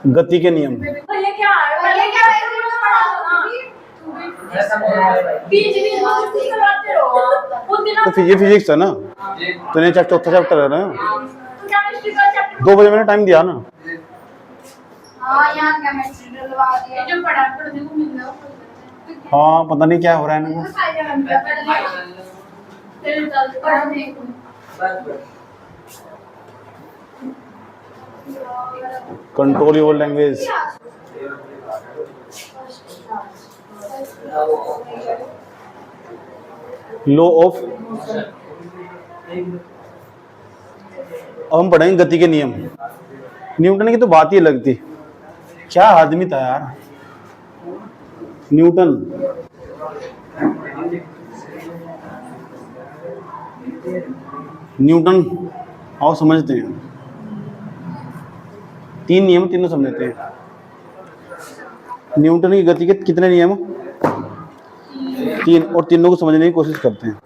गति के नियम। तो ये फिजिक्स है ना, तो ये चौथा चैप्टर है ना। 2 बजे मैंने टाइम दिया ना। हाँ पता नहीं क्या हो रहा है ना। Control your language. Law of, अब हम पढ़ेंगे गति के नियम। न्यूटन की तो बात ही अलग थी, क्या आदमी था यार न्यूटन। न्यूटन आओ समझते हैं, 3 नियम तीनों समझते हैं। न्यूटन की गति के कितने नियम? 3, और तीनों को समझने की कोशिश करते हैं।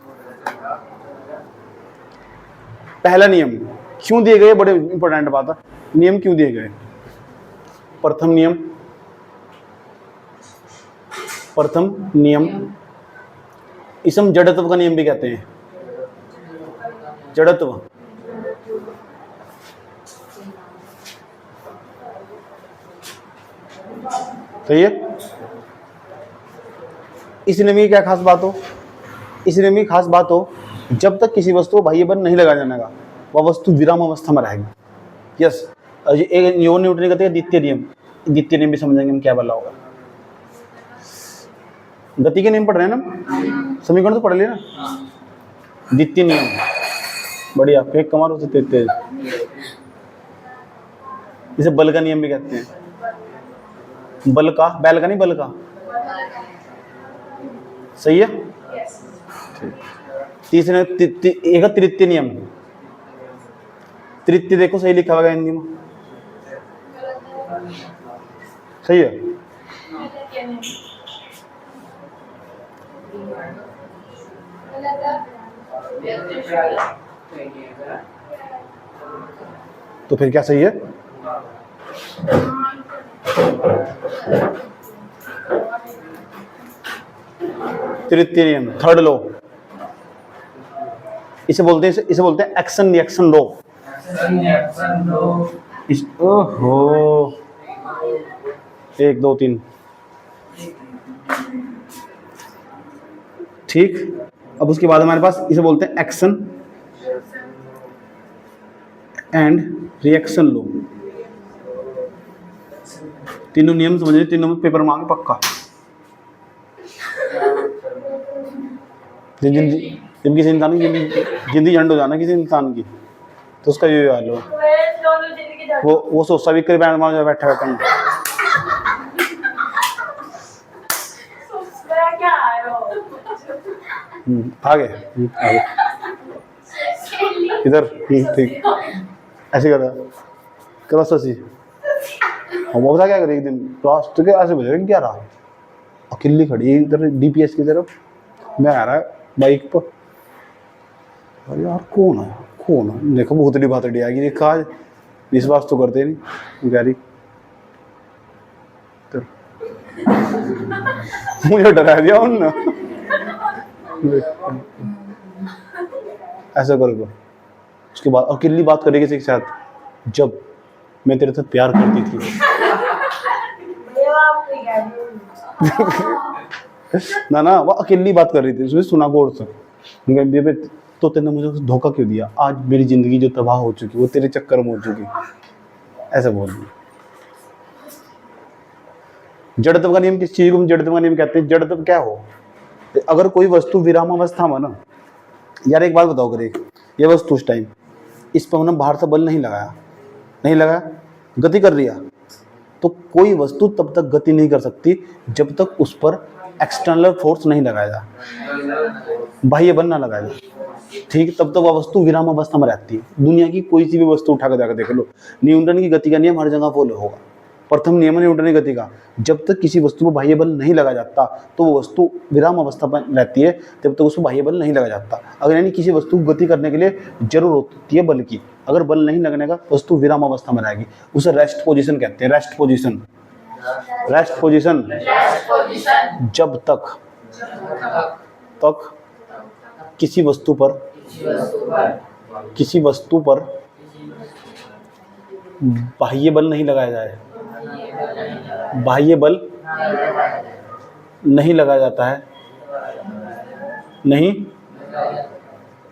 पहला नियम क्यों दिए गए, बड़े इंपॉर्टेंट बात है। नियम क्यों दिए गए? प्रथम नियम इसे हम जड़त्व का नियम भी कहते हैं। जड़त्व सही है। इस नियम की क्या खास बात हो? इस नियम की खास बात हो, जब तक किसी वस्तु को बाह्य बल नहीं लगाया जाएगा वह वस्तु विराम अवस्था में रहेगी। यस, एक न्यूटन की गति का द्वितीय नियम भी समझेंगे हम क्या वाला होगा। गति के नियम पढ़ रहे हैं ना, समीकरण तो पढ़ लिया ना। द्वितीय नियम बढ़िया, फेंक कमाल हो सकते तेज। इसे बल का नियम भी कहते हैं। बल का, बैल का नहीं, बल का। सही है। तीसरे एक तृतीय नियम। तृतीय देखो सही लिखा होगा हिंदी में, सही है। तो फिर क्या सही है? तृतीय नियम, थर्ड लॉ। इसे बोलते हैं एक्शन रिएक्शन लॉ। ओहो 1 2 3 ठीक। अब उसके बाद हमारे पास इसे बोलते हैं एक्शन एंड रिएक्शन लॉ। तीनों नियम समझिए, तीनों में पेपर मांगे पक्का। जब किसी इंसान की जिंदगी झंड हो जाना किसी इंसान की, तो उसका ये हाल हो, वो सोचता भी कर बैठा आगे इधर ठीक ऐसे कर क्रॉस ऐसी। हम बता क्या करें, एक दिन क्रॉस तो क्या ऐसे बजे 11 अकेली खड़ी इधर डीपीएस की तरफ, मैं आ रहा बाइक पर। अरे यार कौन है देखो, बहुत बड़ी बात आएगी देखा, आज विश्वास तो करते नहीं गाड़ी। मुझे डरा दिया उनने। ऐसा करोगे उसके बाद अकेली बात करेगी किसी के साथ, जब मैं तेरे साथ प्यार करती थी। ना वो अकेली बात कर रही थी, उसने सुना गौर से। तो तेने मुझे धोखा क्यों दिया, आज मेरी जिंदगी जो तबाह हो चुकी वो तेरे चक्कर में हो चुकी। ऐसा बोल रही। जड़त्व का नियम किस चीज को हम जड़त्व का नियम कहते हैं? जड़त्व क्या हो, अगर कोई वस्तु विराम अवस्था में ना, यार एक बात बताओ, अगर ये वस्तु उस टाइम इस पर हमने बाहर से बल नहीं लगाया, गति कर लिया, तो कोई वस्तु तब तक गति नहीं कर सकती जब तक उस पर एक्सटर्नल फोर्स नहीं लगाया, बाह्य बल ना लगाया, ठीक, तब तक वह वस्तु विराम अवस्था में रहती है। दुनिया की कोई सी भी वस्तु उठा कर जाकर देख लो, न्यूटन की गति का नियम हर जगह फॉलो होगा, प्रथम नियम है न्यूटन की गति का, जब तक किसी वस्तु पर बाह्य बल नहीं लगा जाता तो वो वस्तु विराम अवस्था पर रहती है, जब तक उसको बाह्य बल नहीं लगा जाता। अगर यानी किसी वस्तु को गति करने के लिए जरूरत होती है बल की, अगर बल नहीं लगने का वस्तु विराम अवस्था में रहेगी, उसे रेस्ट पोजीशन कहते हैं। रेस्ट पोजीशन, रेस्ट पोजीशन जब तक किसी वस्तु पर बाह्य बल नहीं लगाया जाए, बाह्य बल नहीं लगाया जाता है, नहीं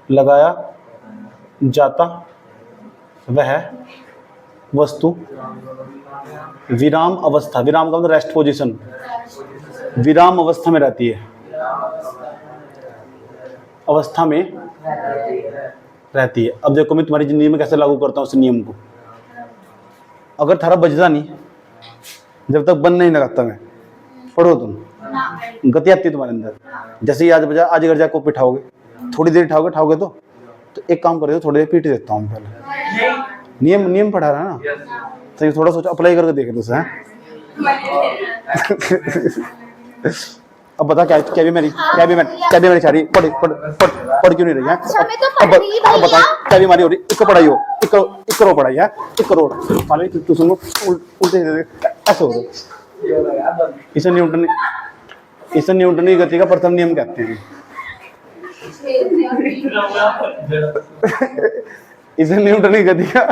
लगाया जाता, वह वस्तु विराम अवस्था, विराम का मतलब रेस्ट पोजीशन, विराम अवस्था में रहती है, अवस्था में रहती है। अब देखो मैं तुम्हारी जिंदगी में कैसे लागू करता हूँ उस नियम को। अगर थारा बजता नहीं, जब तक बंद नहीं लगाता मैं, पढ़ो तुम, गति आती है तुम्हारे अंदर। जैसे ही आज बजा, आज घर जाकर पिठाओगे, थोड़ी देर ठाओगे तो एक काम करो, थोड़ी देर पीट देता हूँ पहले। नियम पढ़ा रहा है ना, तो ये थोड़ा सोचो, अप्लाई करके देख लो। अब बता क्या भी मेरी सारी पढ़ क्यों नहीं रही है? अब बता क्या भी हमारी हो रही, एक पढ़ाई हो, एक करोड़ पढ़ाई है, 1 करोड़ मानो तू सुनो, उल्टे ऐसे हो रहे। इसे न्यूटन की गति का प्रथम नियम कहते हैं। इसे न्यूटन की गति का,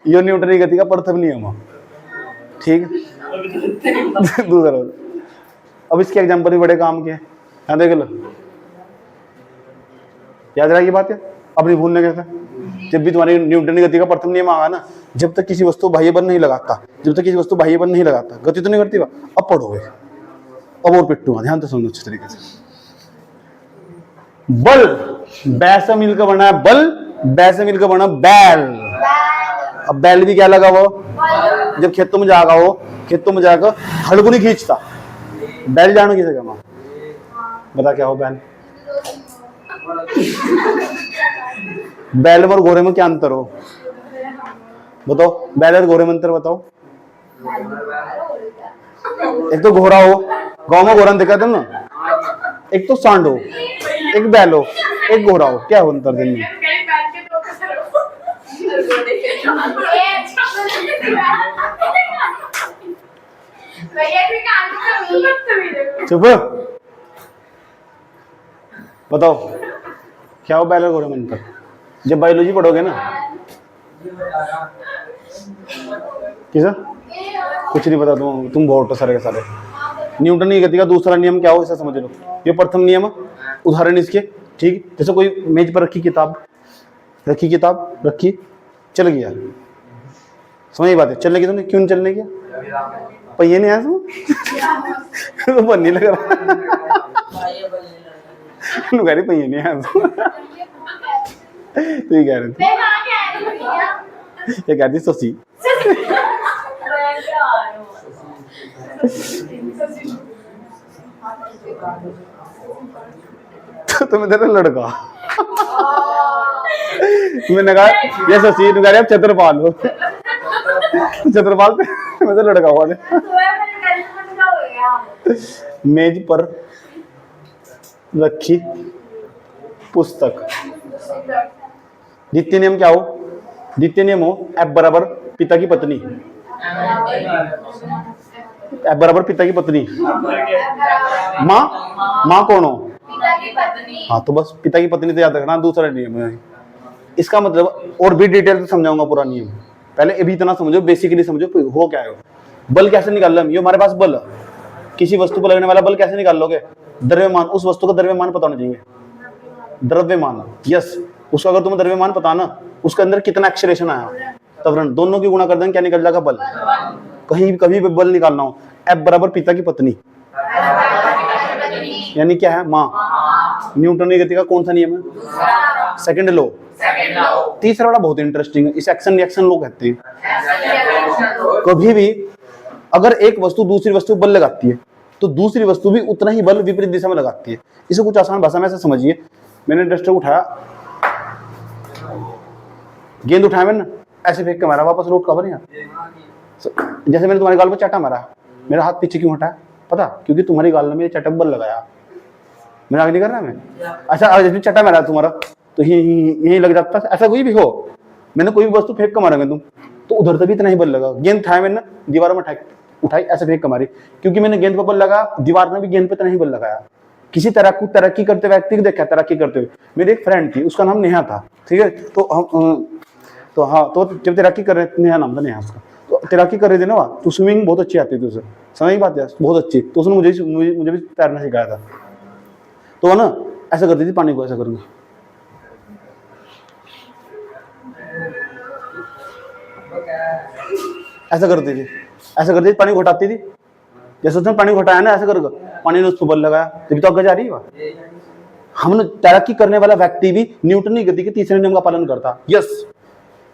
यो न्यूटन की गति का प्रथम नियम है, ठीक। दूसरा, अब इसके एग्जाम्पल भी बड़े काम के हैं, देख लो, याद रहेगी बात है, अपनी भूलने कैसे। जब भी तुम्हारी न्यूटन की गति का प्रथम नियम आगा ना, जब तक किसी वस्तु बाह्य बल नहीं लगाता, गति तो नहीं करती। अब पढ़ोगे, अब और पिट्टूंगा, ध्यान तो सुनो अच्छे तरीके से। बल बैसे मिलकर बना है, बल बैसे मिलकर बना बैल। अब बैल भी क्या लगा वो, जब खेतों में जाकर हड़कू नहीं खींचता, बैल जानो किसे कहना, बता क्या हो बैल। बैल और घोड़े में क्या अंतर हो, बताओ, बैल और घोड़े में अंतर बताओ। एक तो घोड़ा हो, गांव में घोड़ा देखा था ना, एक तो सांड हो, एक बैल हो, एक घोड़ा हो, क्या हो अंतर दिन में? चुप, बताओ क्या हो बैल और घोड़े में अंतर? जब बायोलॉजी पढ़ोगे ना, किसा कुछ नहीं पता तुम वोट सारे के सारे। न्यूटन की गति का दूसरा नियम क्या हो, इसे समझ लो। ये प्रथम नियम, उदाहरण इसके, ठीक। जैसे कोई मेज पर रखी किताब चल गया, समझ बात है, चलने की तो नहीं, क्यों नहीं चलने की? पहिए नहीं आया तो बन नहीं लग रहा, पहिए नहीं आया तो ये कह रहे थे, ये कहती ससी। तो मैं तेरा लड़का, मैंने कहा ये ससी, तू कह रही अब छत्रपाल हो, छत्रपाल मैं तो लड़का हुआ। मेज पर रखी पुस्तक, द्वितीय नियम क्या हो? द्वितीय नियम हो F बराबर पिता की पत्नी, F बराबर पिता की पत्नी। माँ कौन हो? पिता की पत्नी। हाँ तो बस पिता की पत्नी तो याद रखना, दूसरा नियम है। इसका मतलब और भी डिटेल से समझाऊंगा पूरा नियम, पहले अभी इतना समझो, बेसिकली समझो हो क्या है। बल कैसे निकाल लो? ये हमारे पास बल, किसी वस्तु पर लगने वाला बल कैसे निकाल लोगे? द्रव्यमान, उस वस्तु का द्रव्यमान पता होना चाहिए, द्रव्यमान, यस। उसका अगर तुम्हें द्रव्यमान पता ना, उसके अंदर कितना एक्सेलरेशन आया, त्वरण, दोनों की गुणा कर देंगे, क्या निकल जाएगा? बल। कभी भी बल निकालना हो, F बराबर पिता की पत्नी, यानी क्या है? माँ। न्यूटन की गति का कौन सा नियम है? Second law. तीसरा वाला बहुत इंटरेस्टिंग है, इसे एक्शन रिएक्शन लॉ कहते हैं। कभी भी अगर एक वस्तु दूसरी वस्तु बल लगाती है तो दूसरी वस्तु भी उतना ही बल विपरीत दिशा में लगाती है। इसे कुछ आसान भाषा में ऐसे समझिए, मैंने डस्टर उठाया, गेंद उठाया मैंने, ऐसे फेंक के मारा, वापस लौट कवर यहाँ जैसे मैंने तुम्हारे गाल पर चाटा मारा, मेरा हाथ पीछे क्यों हटा? पता, क्योंकि तुम्हारी गाल ने मेरे चटक बल लगाया। मैं आगे नहीं कर रहा मैं। अच्छा जैसे चटा मारा तुम्हारा तो यही लग जाता। ऐसा कोई भी हो, मैंने कोई भी वस्तु फेंक कर मारा तुम तो उधर तक भी इतना ही बल लगा। गेंद उठाया मैंने, दीवार में उठाई ऐसे फेंक कर मारी, क्योंकि मैंने गेंद पर बल लगा, दीवार ने भी गेंद पर इतना ही बल लगाया। किसी तरह को तरक्की करते व्यक्ति को देखा तरक्की करते हुए। मेरी एक फ्रेंड थी, उसका नाम नेहा था, ठीक है। तो हम तो जब तैराकी कर रहे थे, नेहा नाम था नेहा उसका, तो तैराकी कर रहे थे ना वहाँ, तो स्विमिंग बहुत अच्छी आती थी उसे, समझ की बात है, बहुत अच्छी। तो उसने मुझे भी तैरना सिखाया था। तो ना ऐसा करती थी पानी को, ऐसा करके ऐसा करती थी, ऐसा करती थी, पानी घोटाती थी। जैसे उसने पानी घोटाया ना ऐसा करके, पानी ने उसको बल लगाया, तभी तो आगे जा रही है। हमने तैराकी करने वाला व्यक्ति भी न्यूटन की गति के तीसरे नियम का पालन करता। यस,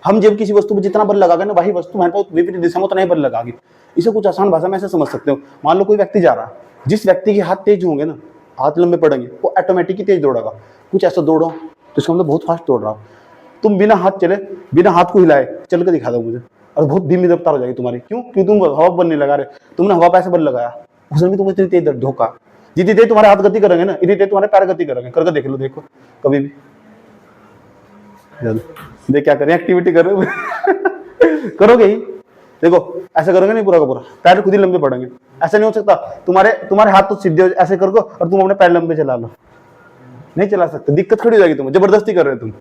हम जब किसी वस्तु पर जितना बल लगाएंगे ना, वही वस्तु हमारे पास विपरीत दिशा में उतना ही बल लगाएगी। इसे कुछ आसान भाषा में ऐसे समझ सकते हो। मान लो कोई व्यक्ति जा रहा है, जिस व्यक्ति के हाथ तेज होंगे ना, हाथ लंबे पड़ेंगे, वो ऑटोमेटिक ही तेज दौड़ेगा। कुछ ऐसा दौड़ो तो इसका मतलब बहुत फास्ट दौड़ रहा हो। तुम बिना हाथ चले, बिना हाथ को हिलाए चल के दिखा दो मुझे, और बहुत धीमी रफ्तार हो जाएगी तुम्हारी। क्यों? क्योंकि तुम हवा बल नहीं लगा रहे, तुमने हवा पे ऐसे बल लगाया, उसने भी तुम्हें इतनी तेज धोखा। जितनी तेज तुम्हारे हाथ गति करेंगे ना, इतनी तेज तुम्हारे पैर गति करेंगे। करके देख लो, देखो कभी भी देख क्या करें, एक्टिविटी कर रहे हो करोगे ही, देखो ऐसा करोगे नहीं, पूरा का पूरा पैर खुद ही लंबे पड़ेंगे। ऐसा नहीं हो सकता तुम्हारे हाथ तो सीधे ऐसे करो और तुम अपने पैर लंबे चला लो, नहीं चला सकते, दिक्कत खड़ी हो जाएगी। तुम्हें जबरदस्ती कर रहे हो तुम।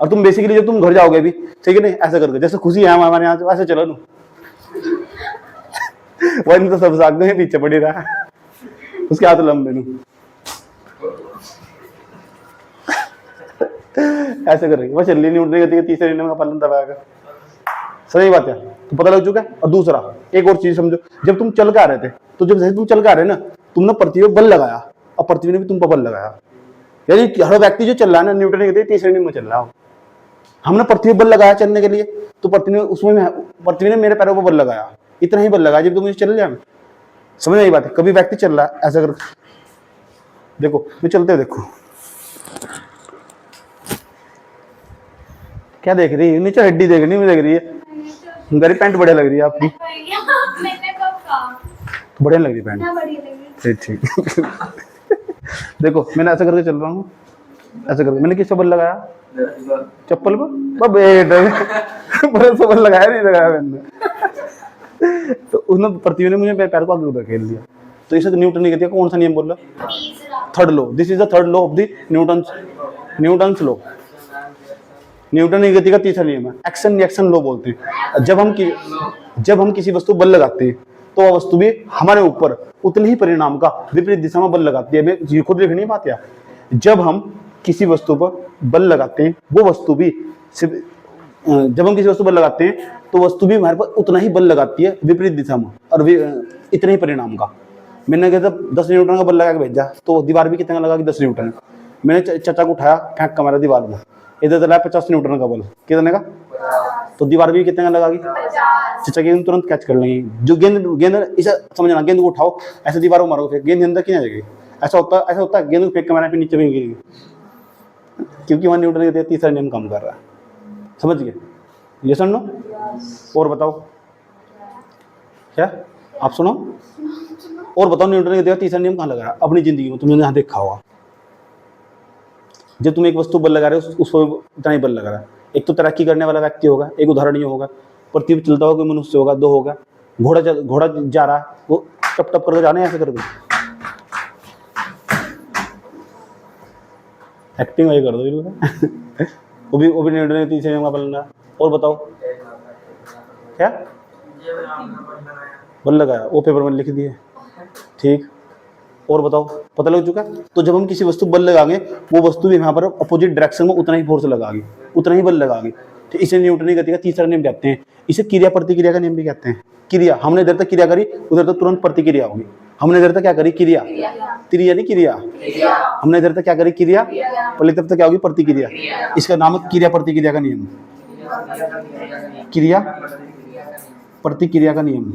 और तुम बेसिकली जब तुम घर जाओगे भी, ठीक है नहीं, ऐसा करके जैसे खुशी है हमारे यहाँ, ऐसे चलो नो वही तो सब साथ में पीछे पड़ी रहा उसके हाथ लंबे नो ऐसे करेंगे, बस चल नहीं उठने गति तीसरे नियम का पालन दबाएगा। सही बात है, तो पता लग चुका है। और दूसरा एक और चीज समझो, जब तुम चल के आ रहे थे, तो जब जैसे तुम चल के आ रहे ना, तुमने पृथ्वी पर बल लगाया और पृथ्वी ने भी तुम पर बल लगाया। यानी हर व्यक्ति जो चल रहा है ना, न्यूटन की गति तीसरे नियम में चल रहा हो। हमने पृथ्वी पर बल लगाया चलने के लिए, तो पृथ्वी ने मेरे पैरों पर बल लगाया, इतना ही बल लगाया जब तुम मुझे चल जाए। समझ नहीं बात है। कभी व्यक्ति चल रहा है ऐसा कर, देखो मैं चलते देखो क्या देख रही है, नीचे हड्डी देख रही है, देख रही है। मेरी पैंट बढ़िया लग रही है आपकी, तो बढ़िया लग रही है पैंट, ठीक देखो मैंने ऐसा करके चल रहा हूँ, ऐसा करके। मैंने किस बल लगाया? चप्पल पर बल लगाया नहीं लगाया मैंने तो उसने पृथ्वी ने मुझे पैर को आगे उधर खेल दिया। तो इसे तो न्यूटन ने कहती है, कौन सा नियम बोल रहा? Third law. This is the third law of the Newton's law. Newton की गति का तीसरा नियम है, एक्शन रिएक्शन लॉ बोलते हैं। जब हम किसी वस्तु बल लगाते हैं तो वह वस्तु भी हमारे ऊपर उतने ही परिणाम का विपरीत दिशा में बल लगाती है। ये खुद लिख नहीं पाते। जब हम किसी वस्तु पर बल लगाते हैं, वो वस्तु भी जब हम किसी वस्तु पर लगाते हैं तो वस्तु भी हमारे पर उतना ही बल लगाती है विपरीत दिशा में, और इतने ही परिणाम का। मैंने कहता 10 न्यूटन का बल लगा के भेजा, तो दीवार भी कितना लगा कि 10 न्यूटन। मैंने चचा को उठाया, फेंक का मारा दीवार में, इधर चला 50 न्यूटन का बल, कितने का? तो दीवार भी कितने का लगागी? चचा गेंद तुरंत कैच कर लेंगे। जो गेंद इसे समझना, गेंद को उठाओ ऐसे दीवार को मारोगे, गेंद अंदर क्यों जाएगी? ऐसा होता है गेंद को फेंक के मारने पे नीचे भी गिरेगी, क्योंकि वहां न्यूटन के तीसरा नियम काम कर रहा है। समझ गए? ये सुन लो। और बताओ क्या आप सुनो और बताओ, न्यूटन के तीसरा नियम कहाँ लगा है अपनी जिंदगी में? तुमने यहाँ देखा होगा, जब तुम एक वस्तु बल लगा रहे हो उस पर इतना ही बल लगा रहा है। एक तो तरक्की करने वाला व्यक्ति होगा, एक उदाहरण ये होगा, पृथ्वी पर चलता होगा मनुष्य होगा, 2 होगा। घोड़ा जा रहा है, वो टप टप करके जाने ऐसे करके एक्टिंग वही कर दो वो भी न्यूटन के तीसरे नियम का पालन है। और बताओ क्या बल लगाया, वो पेपर में लिख दिए, ठीक। और बताओ, पता लग चुका। तो जब हम किसी वस्तु बल लगाएंगे, वो वस्तु भी यहाँ पर अपोजिट डायरेक्शन में उतना ही फोर्स लगाएगी, उतना ही बल लगाएगी। तो इसे न्यूटन की गति का तीसरा नियम कहते हैं। इसे क्रिया प्रतिक्रिया का नियम भी कहते हैं। क्रिया, हमने इधर तक क्रिया करी, उधर तक तुरंत प्रतिक्रिया होगी। हमने इधर तक क्या करी? क्रिया नहीं क्रिया। हमने इधर तक क्या करी? क्रिया। पहले तब तक क्या होगी? प्रतिक्रिया। इसका नाम है क्रिया प्रतिक्रिया का नियम। क्रिया प्रतिक्रिया का नियम।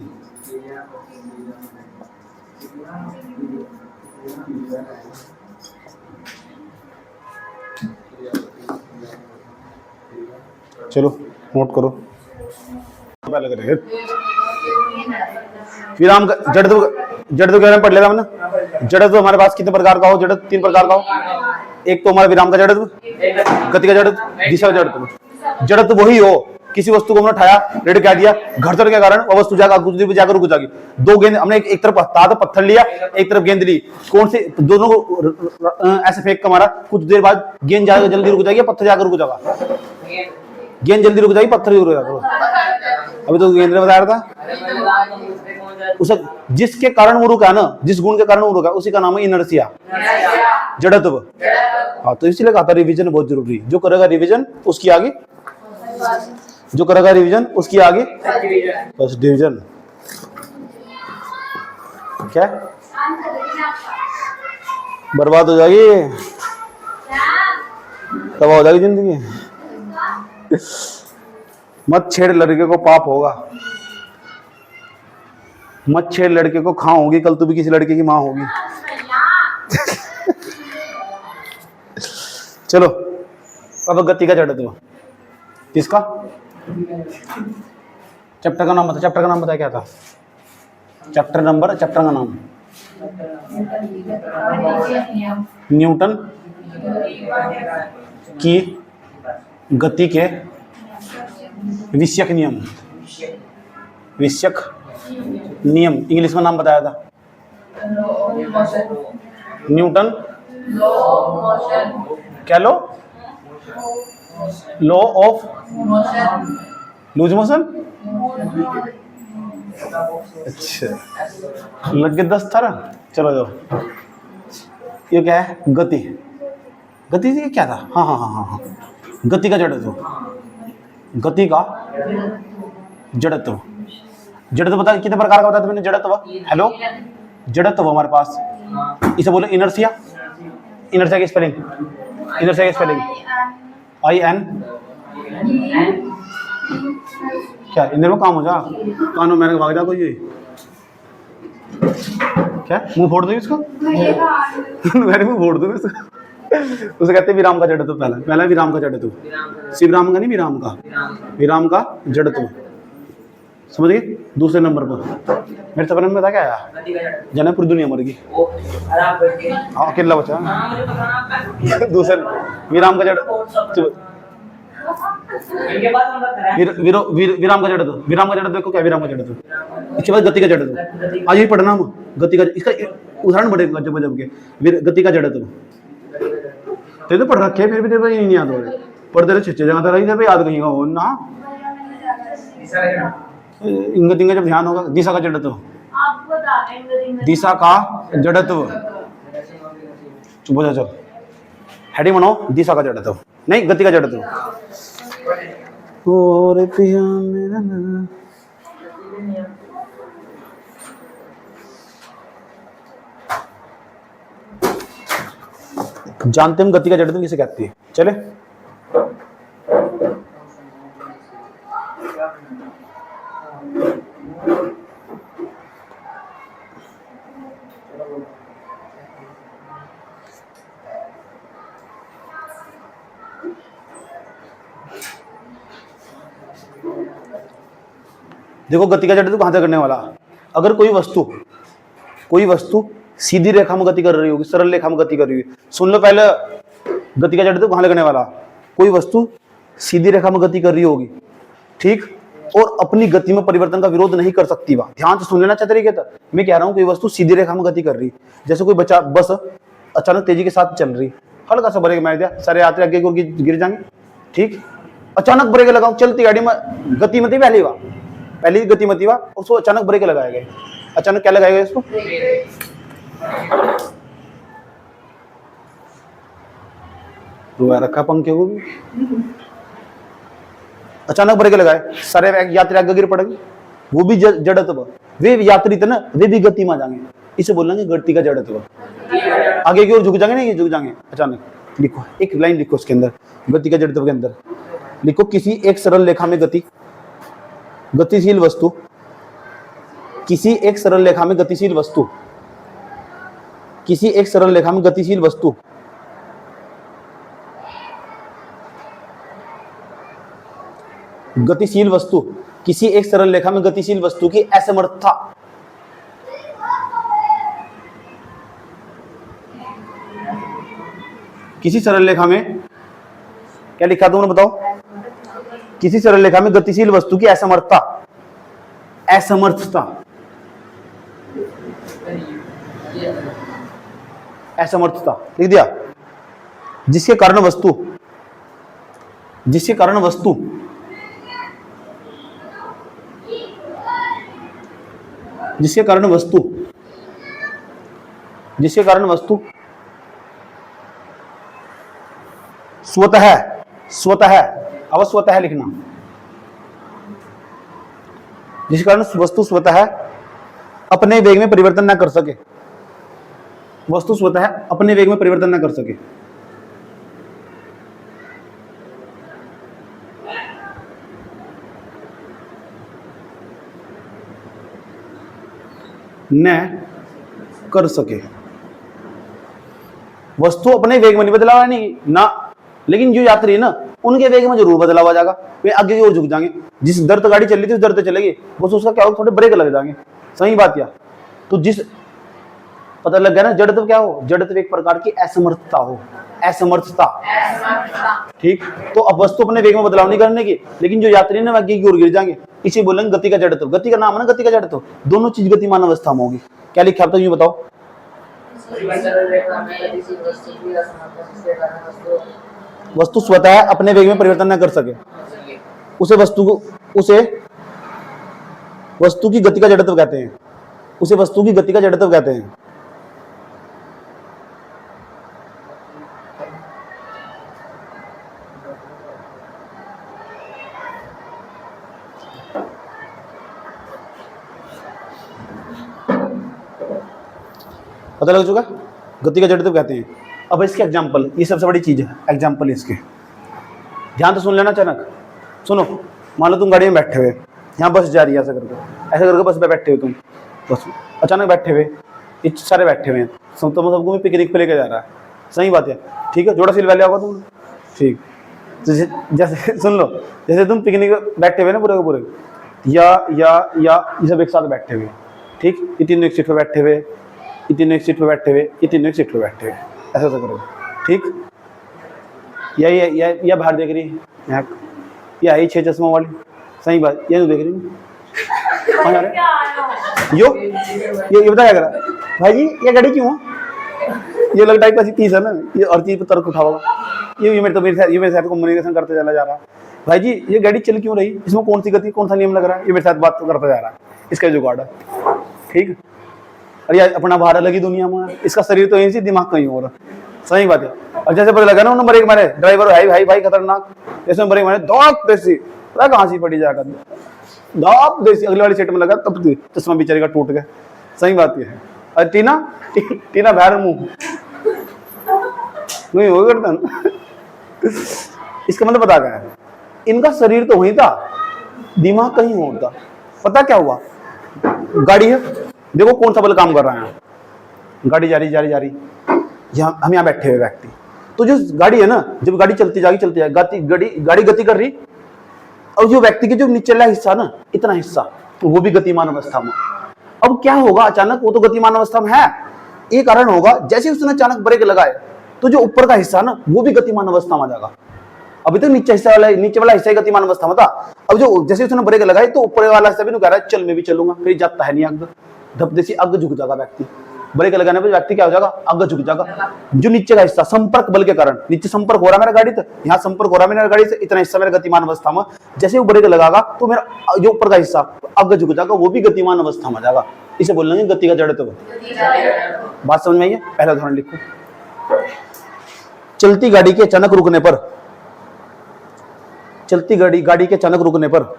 चलो नोट करो। लग रहे विराम का जड़त्व, जड़त्व के बारे में पढ़ लेगा हमने। जड़त्व हमारे पास कितने प्रकार का हो? जड़त्व 3 प्रकार का हो। एक तो हमारा विराम का जड़त्व, गति का जड़त्व, दिशा का जड़त्व। जड़त्व वही हो किसी वस्तु को हमने उठाया, रेड कह दिया, घर्षण के कारण वो वस्तु जाकर रुक जाएगी। दो गेंद हमने एक तरफ पत्थर लिया, एक तरफ गेंद ली, कौन से दोनों को ऐसे फेंक कर मारा, कुछ देर बाद गेंद जाकर जल्दी रुक जाएगी, पत्थर जाकर रुक जाएगा। गेंद जल्दी रुक जाएगी, पत्थर रुक जाएगा। अभी तो गेंद ने बताया था उसे, जिसके कारण वो रुका ना, जिस गुण के कारण वो रुका, उसी का नाम है इनर्शिया, जड़त्व। हाँ, तो इसीलिए कहा था रिवीजन बहुत जरूरी। जो करेगा रिवीजन उसकी आगे, जो करेगा रिवीजन उसकी आगे फर्स्ट डिवीजन। क्या बर्बाद हो जाएगी, तबाह हो जाएगी जिंदगी। मत छेड़ लड़के को, पाप होगा। मत छेड़ लड़के को, खां होगी कल तू भी किसी लड़के की मां होगी। चलो अब गति का जड़त्व, किसका? चैप्टर का नाम बता, चैप्टर का नाम बताया क्या था? चैप्टर का नाम न्यूटन की गति के विषयक नियम, विषयक नियम इंग्लिश में नाम बताया था। न्यूटन क्या law? Law of loose motion. अच्छा, लग गए 10 था ना। चलो जाओ, ये क्या है? गति। गति ये क्या था? हाँ हाँ हाँ हाँ हाँ, गति का जड़त्व, गति का जड़त्व। जड़त्व बता कितने प्रकार का बताया था मैंने? जड़त्व, हेलो, जड़त्व हमारे पास, इसे बोले इनर्शिया। इनर्शिया की स्पेलिंग, इनर्शिया की स्पेलिंग IN। क्या इंद्र में काम हो जा, कानों मैंने भाग जा कोई। क्या मुंह फोड़ दो इसको? मैंने मुंह फोड़ दूं इसको। उसे कहते हैं विराम का जड़त्व। पहला विराम का जड़त्व, शिवराम का नहीं, विराम का, विराम का जड़त्व। समझ गए? दूसरे नंबर पर मेरे सपने में बता क्या आया? जाना पूरी दुनिया मर गई, हाँ अकेला बचा। दूसरे विराम का जड़त्व, विराम का जड़त्व। विराम का जड़त्व देखो क्या? विराम का जड़त्व। इसके बाद गति का जड़त्व, आज ही पढ़ना हम गति का। इसका उदाहरण बढ़ेगा जब जब के गति का जड़त्व। तेरे तो पढ़ रखे फिर भी तेरे को नहीं याद हो रहे, पढ़ते रहे छे जगह रही थे याद कहीं हो ना। इंग जब ध्यान होगा। दिशा का जड़त्व, दिशा का जड़त्व। चुप हो जा, चल हेडिंग बनाओ, दिशा का जड़त्व नहीं गति का जड़त्व। और पिया मेरा ना, जानते हम गति का जड़त्व किसे कहती है? चले देखो गति का जड़त्व कहां से करने वाला। अगर कोई वस्तु सीधी रेखा में गति कर रही होगी, सरल रेखा में गति कर रही है, सुन लो पहले गति का जड़त्व कहां लगने वाला। कोई वस्तु सीधी रेखा में गति कर रही होगी, ठीक, और अपनी गति में परिवर्तन का विरोध नहीं कर सकती। वह ध्यान से सुन लेना चाहिए तरीके तक। मैं कह रहा हूं कोई वस्तु सीधी रेखा में गति कर रही, जैसे कोई बच्चा बस अचानक तेजी के साथ चल रही, हल्का सा ब्रेक मार दिया, सारे यात्री आगे को गिर जाएंगे, ठीक। अचानक ब्रेक लगाओ, चलती गाड़ी में गति मती पहली गति मती हुआ, उसको अचानक ब्रेक लगाया गया। अचानक क्या लगाया गया इसको? रुआ रखा पंखे को भी, अचानक ब्रेक लगाए, सारे यात्री आगे गिर पड़ेंगे, वो भी जड़त्व। वे यात्री थे ना, वे भी गति में जाएंगे, इसे बोलेंगे गति का जड़त्व। आगे की ओर झुक जाएंगे, नहीं झुक जाएंगे अचानक। लिखो एक लाइन लिखो इसके अंदर, गति का जड़त्व के अंदर लिखो, किसी एक सरल रेखा में गतिशील वस्तु, किसी एक सरल रेखा में गतिशील वस्तु, किसी एक सरल रेखा में गतिशील वस्तु गतिशील वस्तु, किसी एक सरल रेखा में गतिशील वस्तु की असमर्थता। किसी सरल रेखा में क्या लिखा तुमने बताओ? किसी सरल रेखा में गतिशील वस्तु की असमर्थता, असमर्थता, असमर्थता लिख दिया। जिसके कारण वस्तु, जिसके कारण वस्तु जिसके कारण वस्तु जिसके कारण वस्तु स्वतः, स्वतः, अब स्वतः लिखना, जिस कारण वस्तु स्वतः अपने वेग में परिवर्तन न कर सके, वस्तु स्वतः अपने वेग में परिवर्तन न कर सके। न कर सके, वस्तु अपने वेग में नहीं बदलाव नहीं ना, लेकिन जो यात्री है ना उनके वेग में जरूर बदलाव आ जाएगा, वे आगे की ओर झुक जाएंगे। जिस दर से गाड़ी चल रही थी उस दर से चलेगी, बस उसका क्या होगा, थोड़े ब्रेक लग जाएंगे। सही बात या? तो जिस पता लग गया ना, जड़त्व क्या हो? जड़त्व एक प्रकार की असमर्थता हो, असमर्थता। ठीक, तो अब वस्तु अपने वेग में बदलाव नहीं करने की, लेकिन जो यात्री ने आगे की ओर गिर जाएंगे, इसे बोलेंगे गति का जड़त्व। गति का नाम है ना गति का जड़त्व। दोनों चीज गतिमान अवस्था में होगी। क्या लिखा आप तो ये बताओ? वस्तु स्वतः अपने वेग में परिवर्तन न कर सके, उसे वस्तु की गति का जड़त्व कहते हैं, उसे वस्तु की गति का जड़त्व कहते हैं। पता लग चुका? गति का जड़त्व कहते हैं। अब इसके एग्जाम्पल, ये सबसे बड़ी चीज है, एग्जाम्पल इसके ध्यान तो सुन लेना। अचानक सुनो, मान लो तुम गाड़ी में बैठे हुए, यहाँ बस जा रही है, ऐसा करके बस पे बैठे हुए तुम, बस अचानक बैठे हुए, इतने सारे बैठे हुए हैं, सबको पिकनिक पे लेके जा रहा है। सही बात है, ठीक है, जोड़ा सिल वाले होगा तुम, ठीक। जैसे सुन लो, जैसे तुम पिकनिक बैठे हुए ना पूरे के पूरे, या ये सब एक साथ बैठे हुए, ठीक, ये तीनों एक सीट पे बैठे हुए, ये तीनों एक सीट पे बैठे हुए, ये तीनों एक सीट पे बैठे हुए, ऐसा करोगे, ठीक। या बाहर देख रही है, यहाँ ये आई 6 चश्मा वाली, सही बात, ये तो देख रही हूँ। यो ये बता क्या करा भाई जी, ये गाड़ी क्यों ये लगता है कि 30 है ना, ये और चीज पर तर्क उठाओगा, ये मेरे साथ कम्युनिकेशन करते चला जा रहा है। भाई जी ये गाड़ी चल क्यों रही, इसमें कौन सी गति, कौन सा नियम लग रहा है, ये मेरे साथ बात तो करता जा रहा है, इसका जुगाड़ है, ठीक। अरे यार अपना बाहर अलग ही दुनिया में, इसका शरीर तो यहीं से, दिमाग कहीं और। सही बात है। और जैसे पता लगा ना नंबर 1 मारे ड्राइवर भाई खतरनाक, जैसे नंबर 1 मारे दौड़ देसी, पता कहाँ से पड़ी जाकर दौड़ देसी, अगले वाली सीट में लगा तब चश्मा बेचारे का टूट गया। सही बात ये है। और टीना बाहर मुंह नहीं हो गर्दन इसका मतलब बता गया, इनका शरीर तो वहीं था, दिमाग कहीं और था। पता क्या हुआ, गाड़ी है, देखो कौन सा बल काम कर रहा है, गाड़ी जा रही, यहाँ हम यहाँ बैठे हुए व्यक्ति, तो जो गाड़ी है ना, जब गाड़ी चलती जाएगी, गाड़ी गति कर रही, और जो व्यक्ति के जो निचला हिस्सा ना, इतना हिस्सा, तो वो भी गतिमान अवस्था में। अब क्या होगा अचानक, वो तो गतिमान अवस्था में है, ये कारण होगा जैसे उसने अचानक ब्रेक लगाए, तो जो ऊपर का हिस्सा ना, वो भी गतिमान अवस्था में आ जाएगा। अभी तक नीचे वाला हिस्सा ही गतिमान अवस्था में था, अब जो जैसे उसने ब्रेक लगाई, तो ऊपर वाला हिस्सा भी कह रहा है चल मैं भी चलूंगा, फिर जाता है नहीं आगे, धपधे से आगे झुक जाएगा व्यक्ति, ब्रेक लगाने पर व्यक्ति क्या हो जाएगा, आगे झुक जाएगा। जो नीचे का हिस्सा संपर्क बल के कारण, नीचे संपर्क हो रहा है मेरा गाड़ी, तो यहाँ संपर्क हो रहा है मेरा गाड़ी से, इतना हिस्सा मेरा गतिमान अवस्था में, जैसे वो ब्रेक लगागा तो मेरा जो ऊपर का हिस्सा आगे झुक जाएगा, वो भी गतिमान अवस्था में जाएगा। इसे बोल लेंगे गति का जड़त्व। बात समझ में आई है? पहला उदाहरण लिखो, चलती गाड़ी के अचानक रुकने पर, चलती गाड़ी के अचानक रुकने पर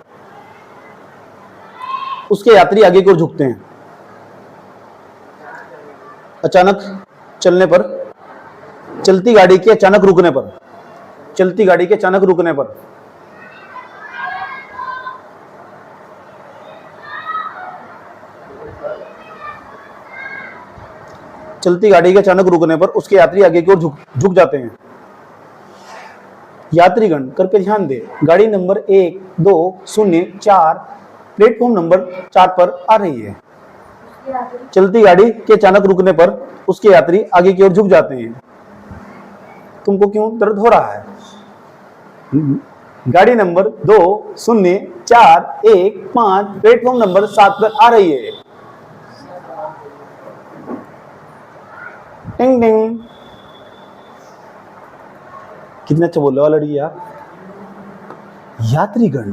उसके यात्री आगे की ओर झुकते हैं। अचानक चलने पर, चलती गाड़ी के अचानक रुकने पर, चलती गाड़ी के अचानक रुकने पर चलती गाड़ी के अचानक रुकने पर उसके यात्री आगे की ओर झुक जाते हैं। यात्रीगण कृपया ध्यान दे, गाड़ी नंबर 1204 प्लेटफॉर्म नंबर 4 पर आ रही है। चलती गाड़ी के अचानक रुकने पर उसके यात्री आगे की ओर झुक जाते हैं। तुमको क्यों दर्द हो रहा है? गाड़ी नंबर 20415 प्लेटफॉर्म नंबर 7 पर आ रही है। टिंग टिंग। कितने अच्छा बोल रहे हो लड़की यार। यात्रीगण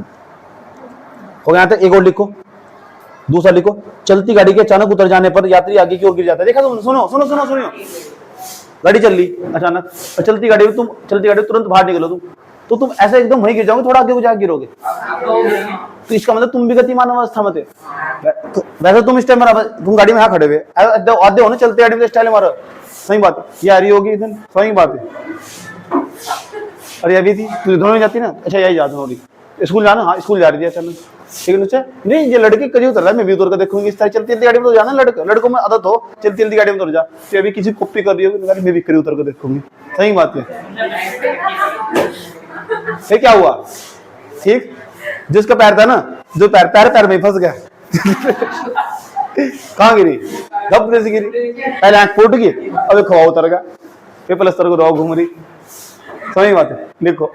हो गया था, एक और लिखो, दूसरा लिखो। चलती गाड़ी के अचानक उतर जाने पर यात्री आगे की ओर गिर जाता है। देखा तुम? सुनो सुनो सुनो सुनो, गाड़ी चल रही अचानक और चलती गाड़ी में तुरंत बाहर निकलो तो तुम ऐसे एकदम वहीं गिर जाओगे, थोड़ा आगे जाके गिरोगे। तो इसका मतलब तुम भी गतिमान अवस्था में थे। वैसे तुम इस टाइम तुम गाड़ी में यहाँ खड़े हुए आधे हो ना, चलती गाड़ी में स्टाइल मारो। सही बात है, ये आ रही होगी इधर, सही बात है। अरे अभी थी तू दोनों में जाती ना। अच्छा यही जाता हूँ, स्कूल जाना। हाँ स्कूल जा रही थी अचानक, ठीक है। अच्छा नहीं, ये लड़के कभी उतर रहा है, मैं भी उतर कर देखूंगी। इस तरह चलती जल्दी गाड़ी में तो जाना, लड़कों में आदत हो चलती जल्दी गाड़ी में उतर जा। तो अभी किसी कॉपी कर रही हो, मैं भी करी उतर कर देखूंगी। सही बात है। ये क्या हुआ? ठीक, जिसका पैर था ना, जो पैर में फंस गया। कहाँ गिरी? गप से गिरी, पहले आंख फूट गई, अब खवा उतर गया, फिर प्लस्तर को घूम रही। सही बात है, देखो।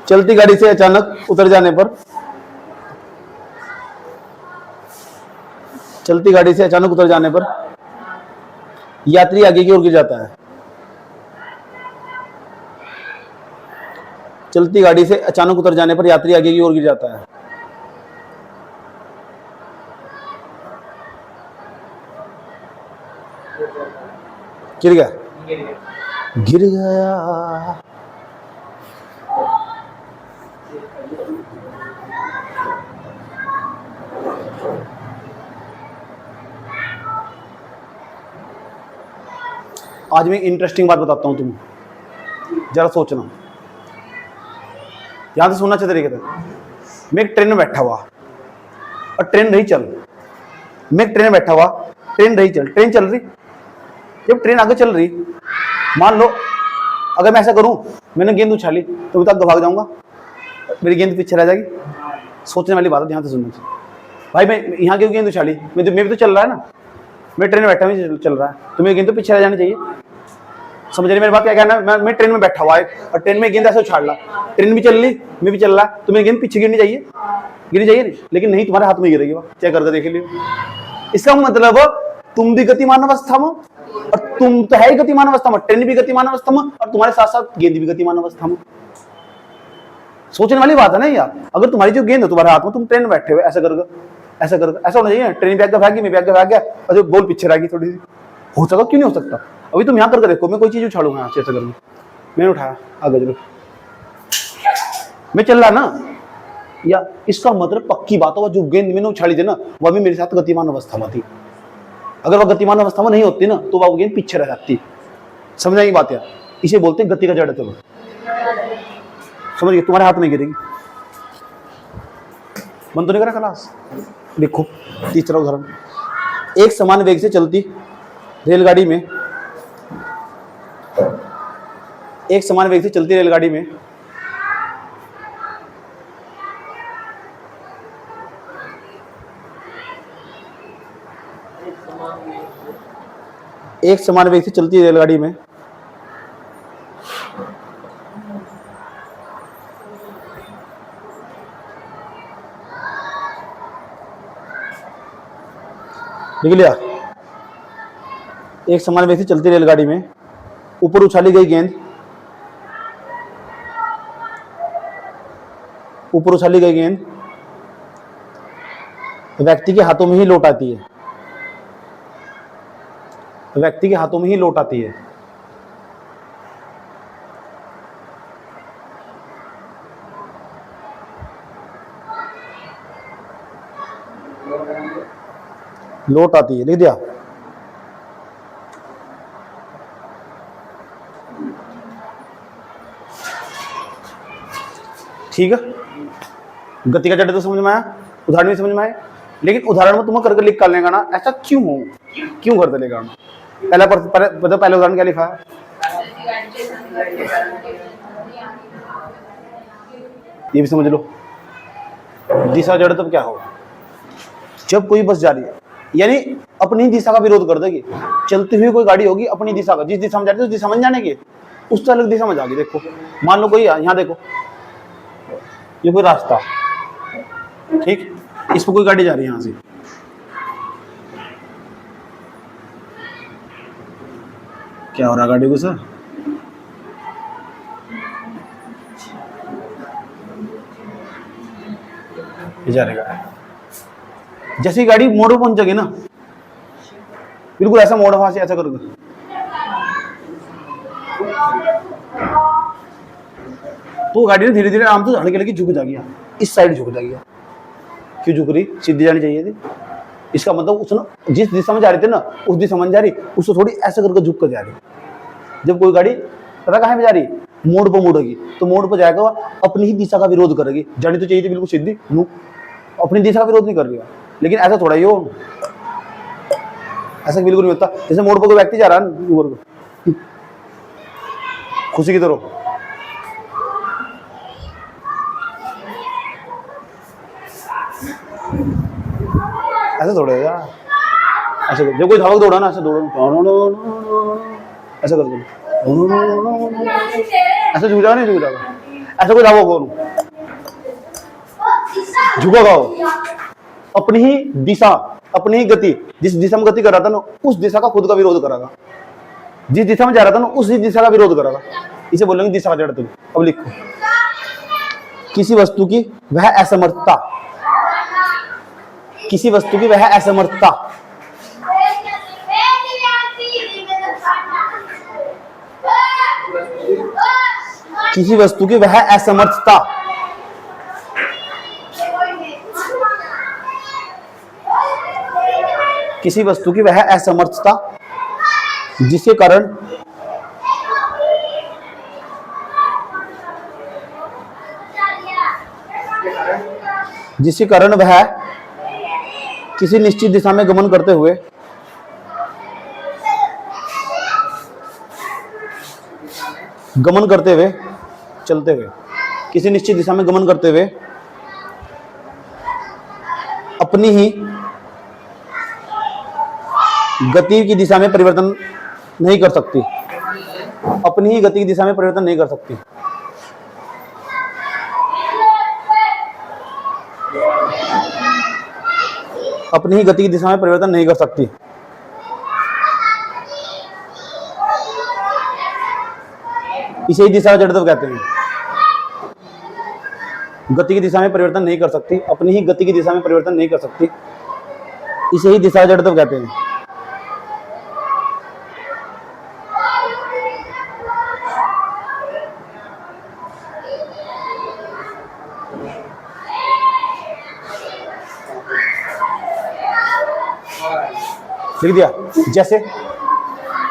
चलती गाड़ी से अचानक उतर जाने पर, चलती गाड़ी से अचानक उतर जाने पर यात्री आगे की ओर गिर जाता है। चलती गाड़ी से अचानक उतर जाने पर यात्री आगे की ओर गिर जाता है। गिर गया, गिर गया। आज मैं इंटरेस्टिंग बात बताता हूं, तुम जरा सोचना, यहां से सुनना अच्छे तरीके से। मैं एक ट्रेन में बैठा हुआ और ट्रेन नहीं चल, मैं एक ट्रेन में बैठा हुआ, ट्रेन नहीं चल, ट्रेन चल रही। जब ट्रेन आगे चल रही, मान लो अगर मैं ऐसा करूं, मैंने गेंद उछाली तो मैं तो भाग जाऊंगा, मेरी गेंद पीछे रह जाएगी। सोचने वाली बात है, ध्यान से सुनना भाई। मैं यहाँ क्यों गेंद उछाली? मैं भी तो चल रहा है ना, मैं ट्रेन में बैठा हूँ, चल रहा है, तो मेरी गेंद तो पीछे रह जानी चाहिए। समझ रही मेरी बात? क्या कहना? मैं ट्रेन में बैठा हुआ है और ट्रेन में गेंद ऐसे उछाल रहा, ट्रेन भी चल रही, मैं भी चल रहा, तो मेरी गेंद पीछे गिरनी चाहिए, गिरनी चाहिए नहीं, लेकिन नहीं, तुम्हारे हाथ में गिरेगी। चेक करके देख लियो। इसका मतलब तुम भी गतिमान अवस्था में, और तुम तो है ही गतिमान अवस्था में, ट्रेन भी गतिमान अवस्था में, और तुम्हारे साथ साथ गेंद भी गतिमान अवस्था में। सोचने वाली बात है ना यार। अगर तुम्हारी जो गेंद है तुम्हारे हाथ में, तुम ट्रेन में बैठे हुए, ऐसा करके ऐसा करके ऐसा होना चाहिए। ट्रेन भी आगे भागी, मैं भी आगे भाग गया, और जो बॉल पीछे रहेगी थोड़ी सी। हो सकता, क्यों नहीं हो सकता? अभी तुम यहाँ करके देखो, मैं कोई चीज उछाड़ूंगा ऐसे करके, मैंने उठाया, आगे चलो, मैं चल रहा ना, या इसका मतलब पक्की बात है, जो गेंद मैंने उछाड़ी थी ना, वह भी मेरे साथ गतिमान अवस्था में थी। अगर वह गतिमान अवस्था में नहीं होती ना, तो वह गेंद पीछे रह जाती। समझने की बात है, इसे बोलते हैं गति का जड़। चलो समझ गए, तुम्हारे हाथ में गिरेगी। मन तो नहीं करा खलास। देखो तीसरा उदाहरण, एक समान वेग से चलती रेलगाड़ी में, एक समान वेग से चलती रेलगाड़ी में एक समान वेग से चलती रेलगाड़ी में लिख लिया। एक समान वेग से चलती रेलगाड़ी में ऊपर उछाली गई गेंद, ऊपर उछाली गई गेंद व्यक्ति के हाथों में ही लौट आती है, व्यक्ति के हाथों में ही लौट आती है। लौट आती है, लिख दिया। ठीक है, गति का जड़ तो समझ में आया, उदाहरण भी समझ में आया, लेकिन उदाहरण में तुम्हें करके लिख कर लेगा ना, ऐसा क्यों हो, क्यों करते लेगा? पहला उदाहरण क्या लिखा है? ये भी समझ लो। दिशा जड़त्व क्या हो? जब कोई बस जा रही है यानी अपनी दिशा का विरोध कर देगी। चलती हुई कोई गाड़ी होगी अपनी दिशा का, जिस दिशा में जा रही है उस दिशा में जाने की, उस अलग दिशा में जाएगी। देखो मान लो कोई यहाँ देखो, ये कोई रास्ता, ठीक, इस पर कोई गाड़ी जा रही है यहाँ से, क्या हो रहा गाड़ी को सर? जा रहेगा। जैसे ही गाड़ी मोड़ पर पहुंचेगी ना, बिल्कुल ऐसा मोड़, वहां से ऐसा करोगे, तो गाड़ी धीरे धीरे आराम से हल्की हल्की झुक जाएगी, इस साइड झुक जाएगी। क्यों झुक रही? सीधी जानी चाहिए थी। इसका मतलब उसने जिस दिशा में जा रही थी ना, उस दिशा में जा रही, उससे थोड़ी ऐसे करके झुक कर जा रही। जब कोई गाड़ी पता कहाँ पे जा रही, मोड़ पर मुड़ेगी, तो मोड़ पर जाएगा अपनी ही दिशा का विरोध करेगी। जानी तो चाहिए थी बिल्कुल सीधी, अपनी दिशा का विरोध नहीं कर रही है। लेकिन ऐसा थोड़ा ही हो, ऐसा बिल्कुल नहीं होता। जैसे मोड़ पर कोई व्यक्ति जा रहा है ऊपर को खुशी की तरह, ऐसा थोड़ा है यार। ऐसे जब कोई धावक दौड़ा ना, ऐसे दौड़ो, ऐसा कर दो, ऐसा झुक जाएगा, नहीं झुक जाएगा। ऐसा कोई धावक हो, झुकेगा हो, अपनी ही दिशा, अपनी ही गति, जिस दिशा में गति कर रहा था ना, उस दिशा का खुद का विरोध करेगा। जिस दिशा में जा रहा था ना, उसी दिशा का विरोध करेगा। इसे बोलेंगे दिशा का जड़त्व। अब लिखो, किसी वस्तु की वह असमर्थता, किसी वस्तु की वह असमर्थता, किसी वस्तु की वह असमर्थता, किसी वस्तु की वह असमर्थता जिसके कारण वह किसी निश्चित दिशा में गमन करते हुए चलते हुए, किसी निश्चित दिशा में गमन करते हुए अपनी ही गति की दिशा में परिवर्तन नहीं कर सकती, अपनी ही गति की दिशा में परिवर्तन नहीं कर सकती। अपनी ही गति की दिशा में परिवर्तन नहीं कर सकती। इसे ही दिशा जड़त्व कहते हैं। गति की दिशा में परिवर्तन नहीं कर सकती, अपनी ही गति की दिशा में परिवर्तन नहीं कर सकती, इसे ही दिशा जड़त्व कहते हैं। लिख दिया। जैसे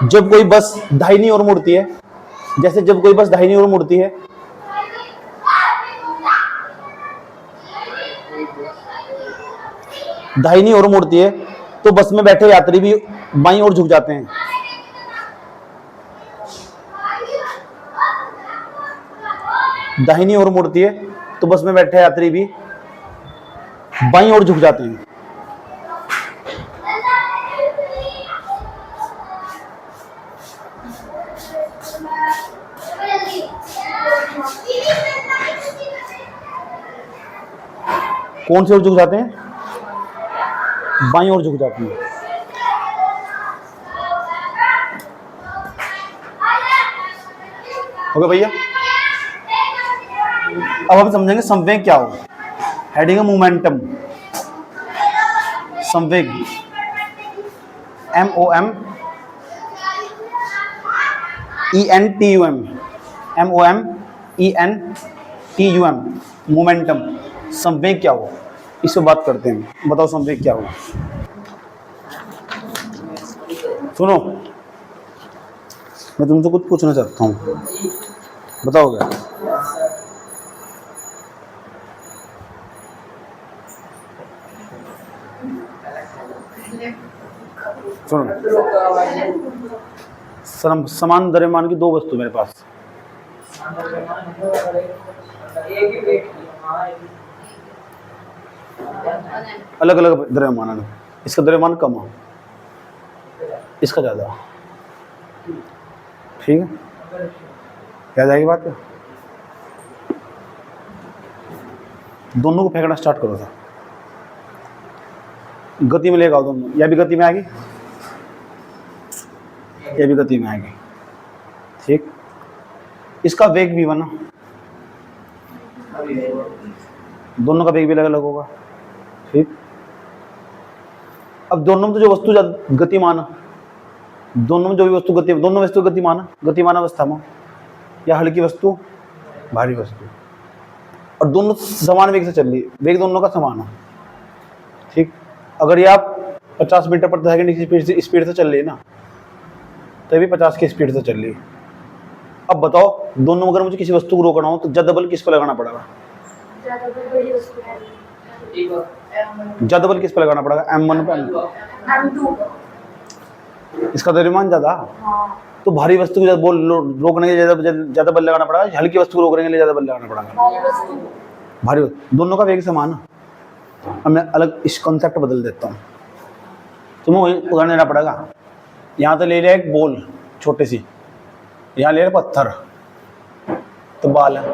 जब कोई बस दाहिनी ओर मुड़ती है, जैसे जब कोई बस दाहिनी ओर मुड़ती है, दाहिनी ओर मुड़ती है, तो बस में बैठे यात्री भी बाईं ओर झुक जाते हैं। दाहिनी ओर मुड़ती है तो बस में बैठे यात्री भी बाईं ओर झुक जाते हैं। कौन सी ओर झुक जाते हैं? बाईं ओर झुक जाती है। ओके भैया, अब हम समझेंगे संवेग क्या हो। हेडिंग है मोमेंटम। संवेग MOMENTUM, MOMENTUM, मोमेंटम। संवेग क्या हो, इससे बात करते हैं। बताओ संवेग क्या हो। सुनो, मैं तुमसे कुछ पूछना चाहता हूँ, बताओगे? सुनो, समान द्रव्यमान की दो वस्तु मेरे पास, अलग अलग द्रव्यमान है, इसका द्रव्यमान कम है, इसका ज्यादा। ठीक है, याद आएगी बात है? दोनों को फेंकना स्टार्ट करो था, गति में लेगा दोनों। यह भी गति में आएगी, यह भी गति में आएगी। ठीक, इसका वेग भी बना, दोनों का वेग भी अलग अलग होगा। ठीक, अब दोनों में तो जो वस्तु गतिमान है, दोनों में जो भी वस्तु गति, दोनों वस्तु गतिमान है, गतिमान अवस्था में, या हल्की वस्तु भारी वस्तु, और दोनों समान वेग से चल रही है, वेग दोनों का समान है। ठीक, अगर ये आप 50 मीटर प्रति सेकंड की स्पीड से चल रही है ना, तो भी 50 की स्पीड से चल रही है। अब बताओ, दोनों अगर मुझे किसी वस्तु को रोकना हो तो ज्यादा बल किस पर लगाना पड़ेगा? ज्यादा बल किस पर लगाना पड़ेगा? M1 पे M2। इसका द्रव्यमान ज्यादा, तो भारी वस्तु को रोकने के लिए ज्यादा बल लगाना पड़ेगा, हल्की वस्तु को रोकने के लिए ज्यादा बल लगाना पड़ेगा? भारी वस्तु, दोनों का वेग समान है। अब मैं अलग इस कॉन्सेप्ट बदल देता हूँ, तुम्हें वही उदाहरण देना पड़ेगा। यहाँ तो ले लिया एक बॉल छोटी सी, यहाँ ले लिया पत्थर, तो बाल है,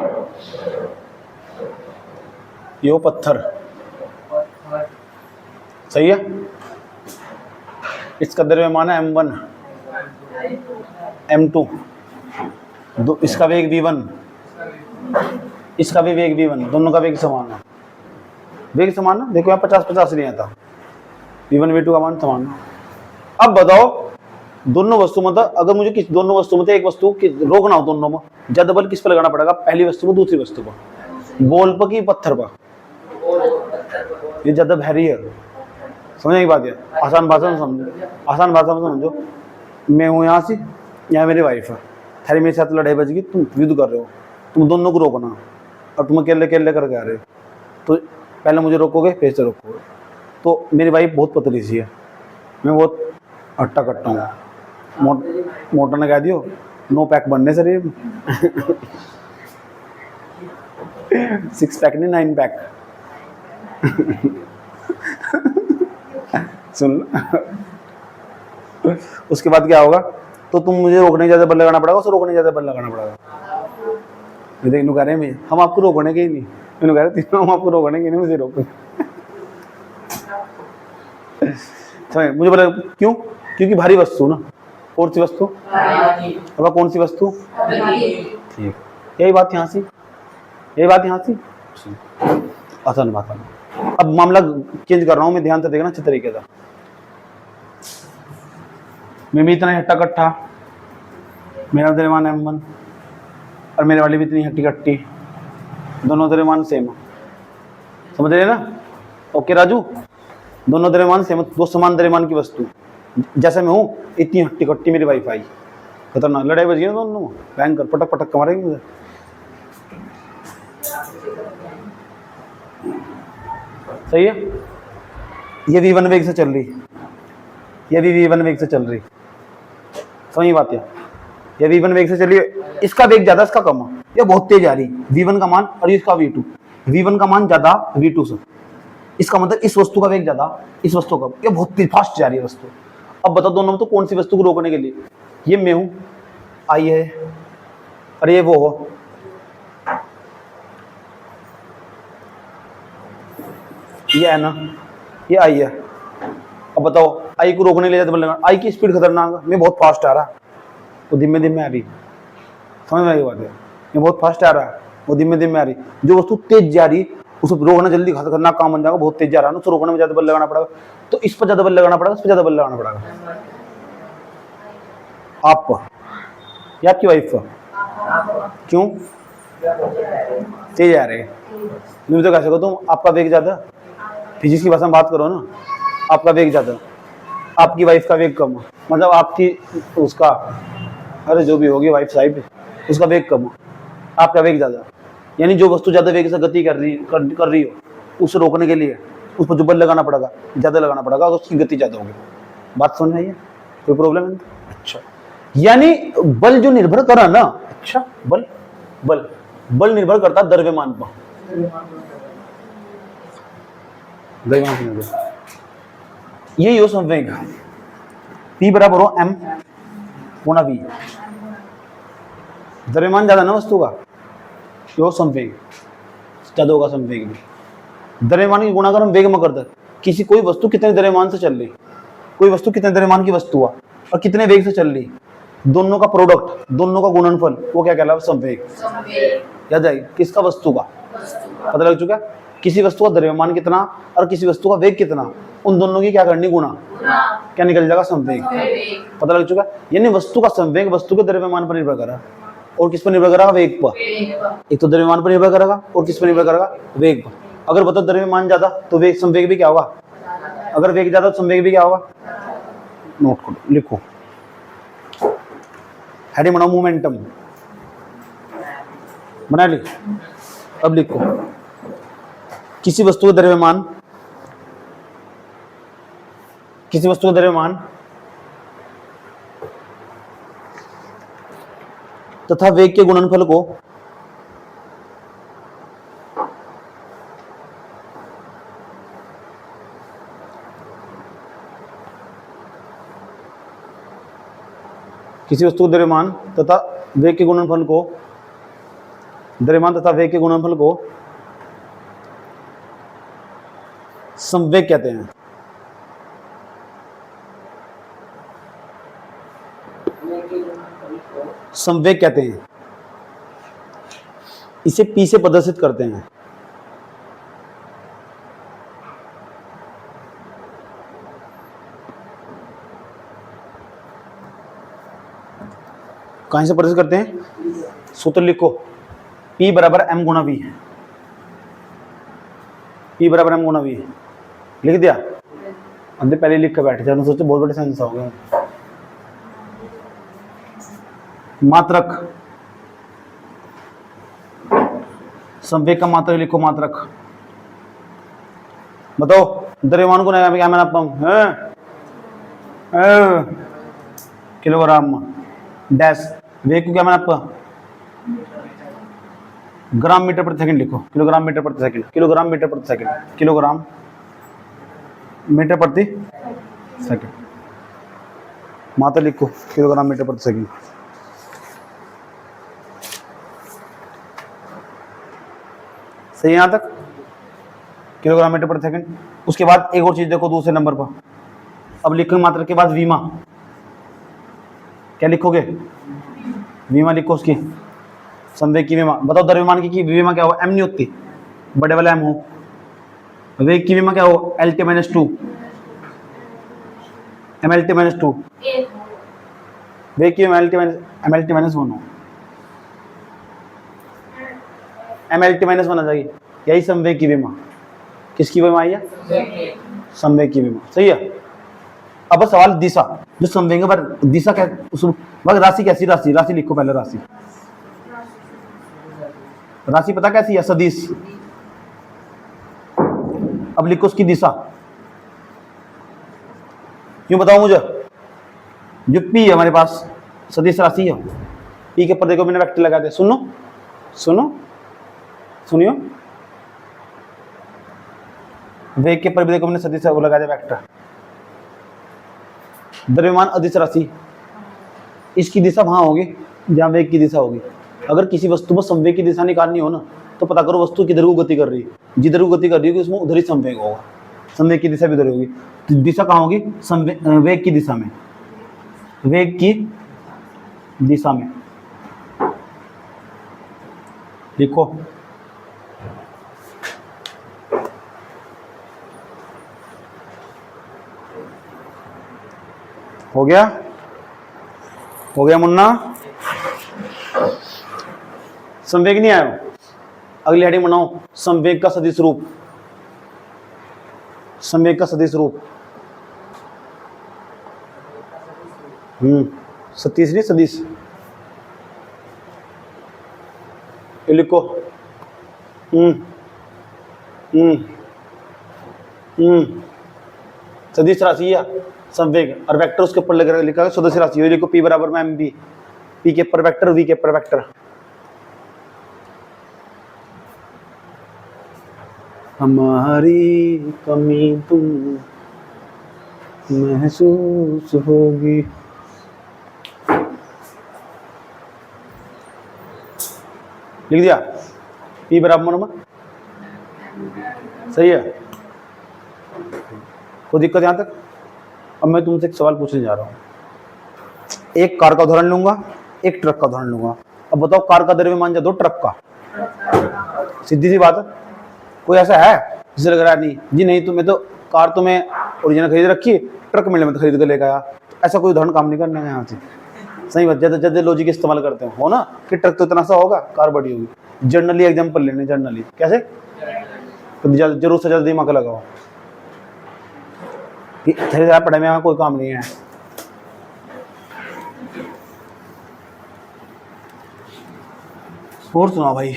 ये वो पत्थर, सही है। इसका द्रव्यमान है M1, M2, इसका वेग V1, इसका भी वेग V1, दोनों का वेग समान है। वेग समान है, देखो यहाँ 50-50 नहीं आता, V1 V2 का मान समान है। अब बताओ, दोनों वस्तु में, अगर मुझे किस दोनों वस्तु में एक वस्तु रोकना हो, दोनों में ज्यादा बल किस पर लगाना पड़ेगा? पहली वस्तु पर, दूसरी वस्तु पर, बॉल पर कि पत्थर पर? ये ज्यादा भारी है, समझने की बात है। आसान भाषा में समझो, आसान भाषा में समझो। मैं हूँ यहाँ से, यहाँ मेरी वाइफ है, थारी मेरे साथ लड़ाई बज गई, तुम युद्ध कर रहे हो, तुम दोनों को रोकना, और तुम अकेले अकेले करके आ रहे हो, तो पहले मुझे रोकोगे, फिर से रोकोगे। तो मेरी वाइफ बहुत पतली सी है, मैं बहुत हट्टा कट्टा हूँ, मोटा ने कह दियो, नो पैक बनने शरीर में 6 पैक नहीं 9 पैक सुन। उसके बाद क्या होगा? तो तुम मुझे रोकने ज्यादा बल लगाना पड़ेगा, उसे रोकने ज्यादा बल लगाना पड़ेगा। देखने कह रहे हैं हम आपको रोकने के ही नहीं, मैंने कह रहे हम आपको रोकने के नहीं, मुझे रोको। मुझे बोला क्यों? क्योंकि भारी वस्तु ना। कौन सी वस्तु? अब कौन सी वस्तु? ठीक, यही बात यहाँ से, यही बात यहाँ से आसान बात है। अब मामला चेंज कर रहा हूँ मैं, ध्यान से देखना अच्छे तरीके से। मैं भी इतना हट्टा कट्ठा, मेरा द्रव्यमान M1 और मेरे वाली भी इतनी हट्टी कट्टी, दोनों द्रव्यमान सेम, समझ रहे ना? ओके राजू, दोनों द्रव्यमान सेम, दो समान द्रव्यमान की वस्तु। जैसे मैं हूँ, इतनी हट्टी कट्टी मेरी वाइफ आई, खतरनाक लड़ाई बच गई ना दोनों, भयंकर, पटक पटक मारेंगे मुझे। सही है, ये V1 वेग से चल रही, ये भी V1 वेग से चल रही, समझ बात है? ये V1 वेग से चल रही है, इसका वेग ज्यादा, इसका कम है, ये बहुत तेज आ रही, V1 का मान, और इसका V2, V1 का मान ज्यादा V2 से, इसका मतलब इस वस्तु का वेग ज्यादा, इस वस्तु का, ये बहुत तेज फास्ट जा रही है वस्तु। अब बताओ दोनों में तो कौन सी वस्तु को रोकने के लिए? ये मैं हूं, आई है, और ये वो हो, ये है ना, ये आई है। अब बताओ, आई को रोकने के लिए बल लगाना, आई की स्पीड खतरनाक है, मैं बहुत फास्ट आ रहा, वो धीमे धीमे आ रही, समझ में आई बात है? मैं बहुत फास्ट आ रहा, वो धीमे धीमे आ रही। जो वस्तु तेज जा रही, उसको रोकना जल्दी खतरनाक काम बन जाएगा, बहुत तेज जा रहा है ना, उसको रोकने में ज्यादा बल लगाना पड़ेगा, तो इस पर ज्यादा बल लगाना पड़ेगा, इस पर ज्यादा बल लगाना पड़ेगा। आप या आपकी वाइफ पर? क्यों तेज आ रहे हैं? नहीं तो कह सको तुम, आपका वेग ज्यादा, फिजिक्स की भाषा में बात करो ना, आपका वेग ज्यादा, आपकी वाइफ का वेग कम, मतलब आपकी उसका, अरे जो भी होगी वाइफ साइड, उसका वेग कम, आपका वेग ज्यादा, यानी जो वस्तु ज्यादा वेग से गति कर रही हो, उसे रोकने के लिए उस पर जो बल लगाना पड़ेगा, ज्यादा लगाना पड़ेगा, तो उसकी गति ज्यादा होगी। बात समझ में आई है? कोई प्रॉब्लम है? अच्छा, यानी बल जो निर्भर करा ना, अच्छा बल बल, बल निर्भर करता है द्रव्यमान पर। द्रव्यमान ये यो संवेग P बराबर हो m गुणा v। द्रव्यमान ज्यादा ना वस्तु का, यो संवेग ज्यादा होगा संवेग भी। द्रव्यमान की गुणा अगर हम वेग में करते, किसी कोई वस्तु कितने द्रव्यमान से चल रही, कोई वस्तु कितने द्रव्यमान की वस्तु है और कितने वेग से चल रही, दोनों का प्रोडक्ट, दोनों का गुणनफल, वो क्या कहलाता है? संवेग। याद आएगी किसका? वस्तु का। पता लग चुका? किसी वस्तु का द्रव्यमान कितना और किसी वस्तु का वेग कितना, उन दोनों की क्या करनी? गुणा। क्या निकल जाएगा? संवेग। पता लग चुका? यानी वस्तु का संवेग वस्तु के द्रव्यमान पर निर्भर करेगा और किस पर निर्भर करेगा? वेग पर। एक तो द्रव्यमान पर निर्भर करेगा और किस पर निर्भर करेगा? वेग पर। अगर बताओ द्रव्यमान ज्यादा तो वेग संवेग भी क्या होगा? अगर वेग ज्यादा तो संवेग भी क्या होगा? नोट करो, लिखो। हेडिंग बनाओ मोमेंटम, बना ली। अब लिखो किसी वस्तु का द्रव्यमान, किसी वस्तु का द्रव्यमान तथा वेग के गुणनफल को किसी वस्तु के द्रव्यमान तथा वेग के गुणनफल को, द्रव्यमान तथा वेग के गुणनफल को संवेग कहते हैं। संवेग कहते हैं, इसे P से प्रदर्शित करते हैं। कहां से प्रदर्शित करते हैं? सूत्र लिखो, P बराबर m गुणा v है। P बराबर m गुणा v है, लिख दिया? अंदर पहले लिख कर बैठ जाओ, सोचो बहुत बड़े सेंस हो गए। मात्रक, संवेग का मात्रक लिखो, मात्रक। बताओ द्रव्यमान को क्या मैंने आपका किलोग्राम डैश, वेग को क्या मैंने आपका ग्राम मीटर प्रति सेकंड लिखो। किलोग्राम मीटर प्रति सेकंड, किलोग्राम मीटर प्रति सेकंड, किलोग्राम मीटर प्रति सेकंड। मात्रा लिखो किलोग्राम मीटर प्रति सेकंड। सही है यहां तक? किलोग्राम मीटर प्रति सेकंड। उसके बाद एक और चीज देखो दूसरे नंबर पर। अब लिखो मात्रा के बाद विमा, क्या लिखोगे? विमा लिखो, उसकी संवेग की विमा। बताओ द्रव्यमान की विमा क्या हो? m नहीं होती, बड़े वाला m हो। वेग की विमा क्या हो? LT minus 2, MLT minus 2। वेग की MLT माइनस 1 हो, MLT माइनस 1 आ जाएगी। यही संवेग की विमा। किसकी विमा आई है? संवेग की विमा। सही है। अब सवाल दिशा, जो संवेग पर दिशा क्या, उस राशि कैसी? राशि लिखो पहले। राशि पता कैसी है? सदिश। अब लिखो उसकी दिशा। क्यों बताओ मुझे? जो P है हमारे पास सदिश राशि है, P के ऊपर देखो मैंने वेक्टर लगा दिया। सुनियो, वेग के ऊपर भी देखो मैंने सदिश वो लगा दिया वेक्टर। द्रव्यमान अदिश राशि, इसकी दिशा वहां होगी जहां वेग की दिशा होगी। अगर किसी वस्तु में संवेग की दिशा निकालनी हो ना, तो पता करो वस्तु किधर को गति कर रही है। जिधर को गति कर रही है उसमें उधर ही संवेग होगा। संवेग की दिशा भी उधर होगी। तो दिशा कहाँ होगी? वेग की दिशा में। वेग की दिशा में लिखो। हो गया मुन्ना? संवेग नहीं आया? अगली हेडिंग बनाओ, संवेग का सदिश रूप। संवेग का सदिश रूप। सतीश नहीं, सदिश। ये लिखो। सदिश राशि है संवेग, और वेक्टर उसके ऊपर लिखा है सदिश राशि। ये लिखो P बराबर में mv। P के ऊपर वेक्टर, V के ऊपर वेक्टर। हमारी कमी तुम महसूस होगी। लिख दिया P बराबर नंबर, सही है। कोई दिक्कत यहां तक? अब मैं तुमसे एक सवाल पूछने जा रहा हूं। एक कार का उदाहरण लूंगा, एक ट्रक का उदाहरण लूंगा। अब बताओ कार का द्रव्यमान ज्यादा ट्रक का? सीधी सी बात है। कोई ऐसा है जिसे लग रहा है नहीं जी नहीं, तुम्हें तो कार तुम्हें ओरिजिनल खरीद रखी, ट्रक मिले में तो खरीद कर लेकर आया। ऐसा कोई उदाहरण काम नहीं करना है यहाँ से। सही बात, ज्यादा लॉजिक इस्तेमाल करते हो ना कि ट्रक तो इतना सा होगा, कार बड़ी होगी। जर्नली एग्जाम्पल लेने, जर्नली कैसे, तो जरूर से ज्यादा दिमाग लगाओ। पढ़ाई में यहाँ कोई काम नहीं है। और सुनाओ भाई,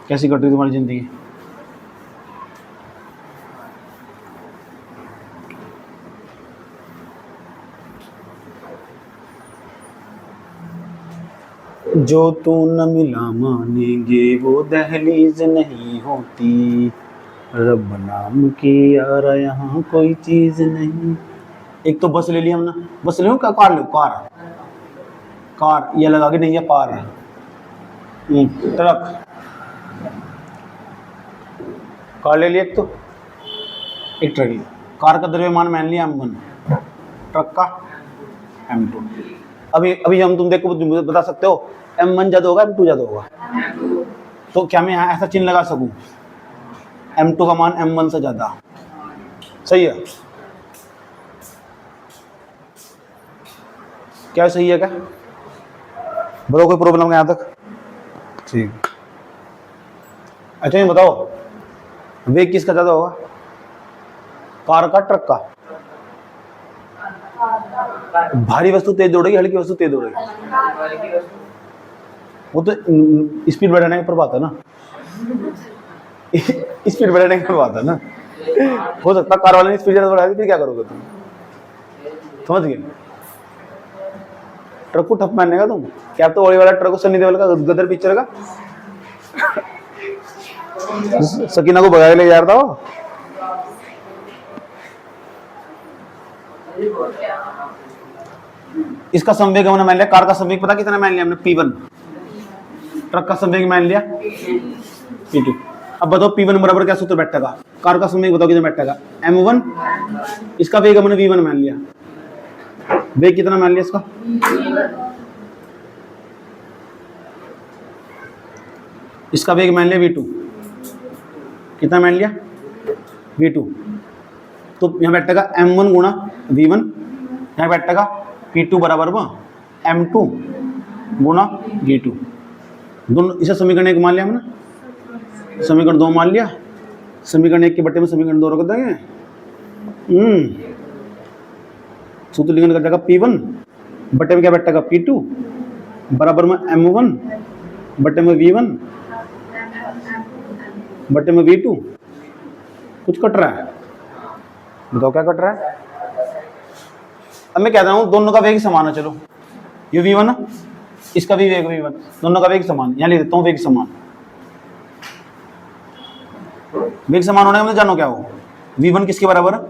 कैसी कट रही तुम्हारी जिंदगी? जो तू न मिला मानेंगे वो दहलीज नहीं होती, रब नाम की यार यहाँ कोई चीज नहीं। एक तो बस ले लिया हमने, बस ले क्या, कार ले, कार कार ये लगा के नहीं है पार। ट्रक, कार ले लिया एक तो, एक ट्रक लिया। कार का द्रव्यमान मान लिया M1, ट्रक का M2। अभी हम तुम देखो बता सकते हो M1 ज्यादा होगा M2 ज्यादा होगा? तो क्या मैं यहाँ ऐसा चिन्ह लगा सकूं M2 का मान M1 से ज्यादा? सही है क्या? सही है क्या? बताओ कोई प्रॉब्लम यहाँ तक? ठीक। अच्छा ये बताओ वेग किसका ज्यादा होगा, कार का ट्रक का? भारी वस्तु तेज दौड़ेगी, हल्की वस्तु तेज दौड़ेगी? वो तो स्पीड बढ़ाने की बात है ना, स्पीड बढ़ाने की बात है ना। हो सकता है कार वाले ने स्पीड ज्यादा बढ़ा दी, फिर क्या करोगे तुम? समझ गए? ट्रक को ठप मारने का तुम? क्या तो वही वाला ट्रक को सनी देओल का गदर पिक्चर का सकीना को भगा के ले जा रहा था। इसका संवेग हमने मान लिया, कार का संवेग पता कितना मान लिया हमने? P1। ट्रक का संवेग मान लिया P2। अब बताओ P1 बराबर क्या सूत्र बैठेगा? कार का संवेग बताओ कितना बैठेगा? M1। इसका वेग हमने V1 मान लिया। वेग कितना मान लिया इसका? इसका वेग मान लिया V2। कितना मान लिया? V2। तो यहाँ बैठेगा M1 गुणा V1, यहाँ बैठेगा P2 बराबर M2 गुणा V2। दोनों इसे समीकरण 1 मान लिया हमने, समीकरण 2 मान लिया। समीकरण 1 के बट्टे में समीकरण 2 रख देंगे। सूत्र लिखने का जाएगा P1 बट्टे में क्या बैठेगा? P2 बराबर में M1 बट्टे में V1 बट्टे में V2। कुछ कट रहा है? बताओ क्या कट रहा है? अब मैं कहता हूं दोनों का वेग समान है। चलो ये V1 इसका भी वेग V1, दोनों का वेग समान। यहां लिख देता हूं वेग समान। वेग समान होने का मतलब जानो क्या हो? V1 किसके बराबर है?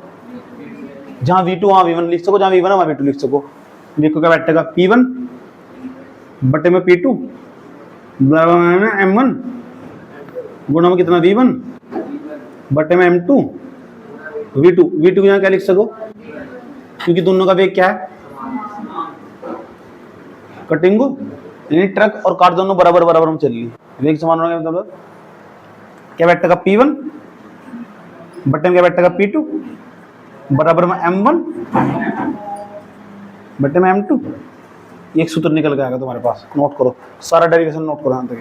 जहां V2 वहां V1 लिख सको, जहां V1 वहां V2 लिख सको। देखो क्या बैठेगा? P1 बटे में P2 बराबर में M1 गुणा में कितना? V1 बटे में M2 V2। V2 यहाँ क्या लिख सको? क्योंकि दोनों का वेग क्या है? कटिंग, यानी ट्रक और कार दोनों बराबर बराबर में चल रही। वेग समान होने का मतलब क्या बैठेगा? P1 बटे में क्या बैठेगा? P2 बराबर में M1 बटे में M2। एक सूत्र निकल के आएगा तुम्हारे पास, नोट करो, सारा डेरिवेशन नोट करो यहाँ तक।